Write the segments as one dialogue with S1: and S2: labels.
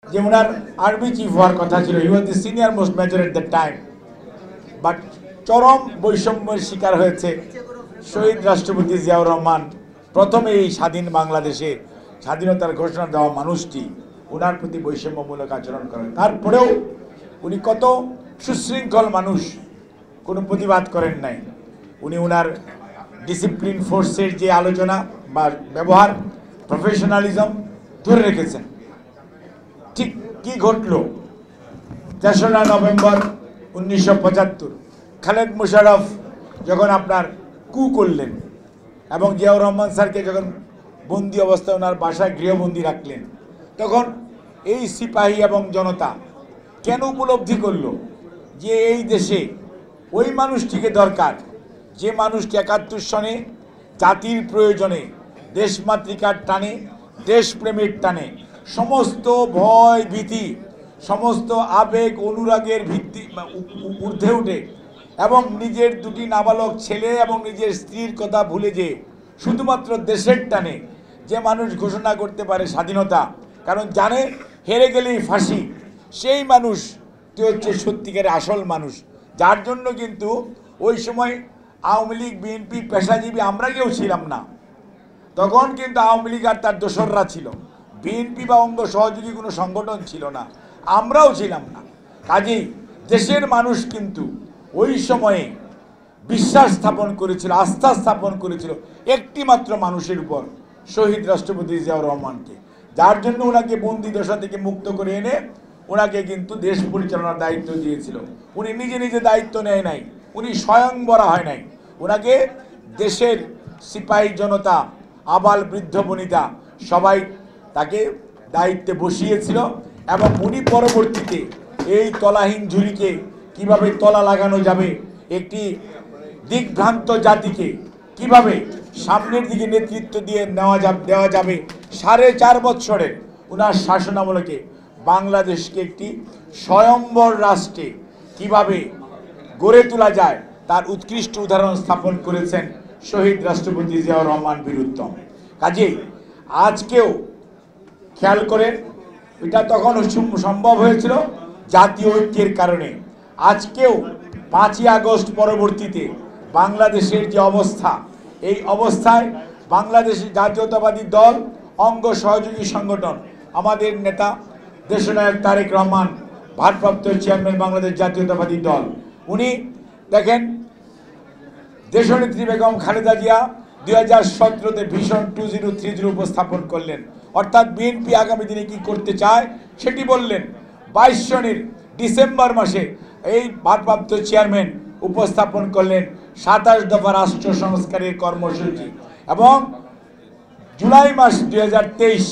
S1: যে ওনার army chief হওয়ার কথা ছিল, he was the senior most major at that time, but চরম বৈষম্যের শিকার হয়েছে শহীদ রাষ্ট্রপতি জিয়াউর রহমান। প্রথমে এই স্বাধীন বাংলাদেশে স্বাধীনতার ঘোষণা দেওয়া মানুষটি ওনার প্রতি বৈষম্যমূলক আচরণ করেন। তারপরেও উনি কত সুশৃঙ্খল মানুষ, কোনো প্রতিবাদ করেন নাই। উনি ওনার ডিসিপ্লিন ফোর্সের যে আলোচনা বা ব্যবহার, প্রফেশনালিজম ধরে রেখেছেন। ঠিক কি ঘটল? 3রা নভেম্বর 1975 খালেদ মোশাররফ যখন আপনার কু করলেন এবং জিয়াউর রহমান স্যারকে যখন বন্দি অবস্থায় ওনার বাসায় গৃহবন্দী রাখলেন, তখন এই সিপাহী এবং জনতা কেন উপলব্ধি করলো যে এই দেশে ওই মানুষটিকে দরকার, যে মানুষটি 71 সনে জাতির প্রয়োজনে, দেশমাতৃকার টানে, দেশপ্রেমের টানে সমস্ত ভয় ভীতি, সমস্ত আবেগ অনুরাগের ভিত্তি ঊর্ধ্বে উঠে এবং নিজের দুটি নাবালক ছেলে এবং নিজের স্ত্রীর কথা ভুলে যে শুধুমাত্র দেশের টানে যে মানুষ ঘোষণা করতে পারে স্বাধীনতা, কারণ জানে হেরে গেলেই ফাঁসি, সেই মানুষটি হচ্ছে সত্যিকারের আসল মানুষ। যার জন্য কিন্তু ওই সময় আওয়ামী লীগ, বিএনপি, পেশাজীবী আমরা কেউ ছিলাম না। তখন কিন্তু আওয়ামী লীগ আর তার দোসররা ছিল, বিএনপি বা অঙ্গ সহযোগী কোনো সংগঠন ছিল না, আমরাও ছিলাম না। কাজেই দেশের মানুষ কিন্তু ওই সময়ে বিশ্বাস স্থাপন করেছিল, আস্থা স্থাপন করেছিল একটি মাত্র মানুষের উপর, শহীদ রাষ্ট্রপতি জিয়াউর রহমানকে। যার জন্য ওনাকে বন্দি দশা থেকে মুক্ত করে এনে ওনাকে কিন্তু দেশ পরিচালনার দায়িত্ব দিয়েছিল। উনি নিজে নিজে দায়িত্ব নেয় নাই, উনি স্বয়ংবরা হয় নাই। ওনাকে দেশের সিপাহী জনতা, আবাল বৃদ্ধ বনিতা সবাই তাকে দায়িত্বে বসিয়েছিল এবং উনি পরবর্তীতে এই তলাহীন ঝুড়িকে কিভাবে তলা লাগানো যাবে, একটি দিগ্ভ্রান্ত জাতিকে কিভাবে সামনের দিকে নেতৃত্ব দেওয়া যাবে, 4.5 বৎসরের ওনার শাসনামলকে বাংলাদেশকে একটি স্বয়ম্বর রাষ্ট্রে কিভাবে গড়ে তোলা যায় তার উৎকৃষ্ট উদাহরণ স্থাপন করেছেন শহীদ রাষ্ট্রপতি জিয়াউর রহমান বীরুত্তম। কাজেই আজকেও খেয়াল করেন, এটা তখন সম্ভব হয়েছিল জাতীয় ঐক্যের কারণে। আজকেও 5ই আগস্ট পরবর্তীতে বাংলাদেশের যে অবস্থা, এই অবস্থায় বাংলাদেশের জাতীয়তাবাদী দল, অঙ্গ সহযোগী সংগঠন, আমাদের নেতা দেশনায়ক তারেক রহমান, ভারপ্রাপ্ত চেয়ারম্যান বাংলাদেশ জাতীয়তাবাদী দল, উনি দেখেন দেশনেত্রী বেগম খালেদা জিয়া 2017-তে ভিশন 2030 উপস্থাপন করলেন, অর্থাৎ বিএনপি আগামী দিনে কি করতে চায় সেটি বললেন। 22 সনের ডিসেম্বর মাসে এই ভারপ্রাপ্ত চেয়ারম্যান উপস্থাপন করলেন 27 দফা রাষ্ট্র সংস্কারের কর্মসূচি এবং জুলাই মাস 2023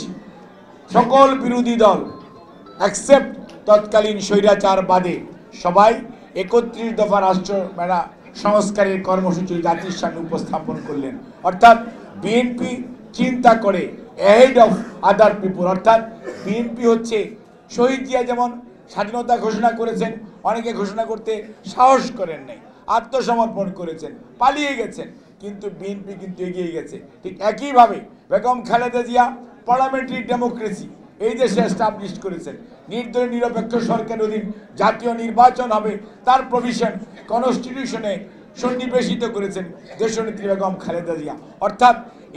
S1: সকল বিরোধী দল অ্যাকসেপ্ট তৎকালীন স্বৈরাচার বাদে সবাই 31 দফা রাষ্ট্র সংস্কারের কর্মসূচি জাতির সামনে উপস্থাপন করলেন। অর্থাৎ বিএনপি চিন্তা করে অ্যাহেড অফ আদার পিপুল, অর্থাৎ বিএনপি হচ্ছে শহীদ জিয়া যেমন স্বাধীনতা ঘোষণা করেছেন, অনেকে ঘোষণা করতে সাহস করেন নাই, আত্মসমর্পণ করেছেন, পালিয়ে গেছেন, কিন্তু বিএনপি কিন্তু এগিয়ে গেছে। ঠিক একইভাবে বেগম খালেদা জিয়া পার্লামেন্টারি ডেমোক্রেসি এই দেশে এস্টাবলিশ করেছেন, নির্দলীয় নিরপেক্ষ সরকারের অধীন জাতীয় নির্বাচন হবে তার প্রভিশন কনস্টিটিউশনে সন্নিবেশিত করেছেন দেশনেত্রী বেগম খালেদা জিয়া। অর্থাৎ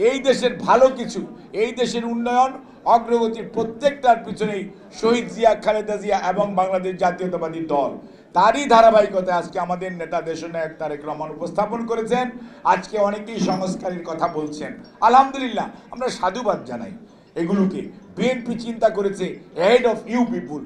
S1: এই দেশের ভালো কিছু, এই দেশের উন্নয়ন অগ্রগতির প্রত্যেকটার পিছনেই শহীদ জিয়া, খালেদা জিয়া এবং বাংলাদেশ জাতীয়তাবাদী দল, তারই ধারাবাহিকতায় আজকে আমাদের নেতা দেশনায়ক তারেক রহমান উপস্থাপন করেছেন। আজকে অনেকেই সংস্কারের কথা বলছেন, আলহামদুলিল্লাহ, আমরা সাধুবাদ জানাই। এগুলোকে বিএনপি চিন্তা করেছে অ্যাহেড অফ ইউ পিপুল।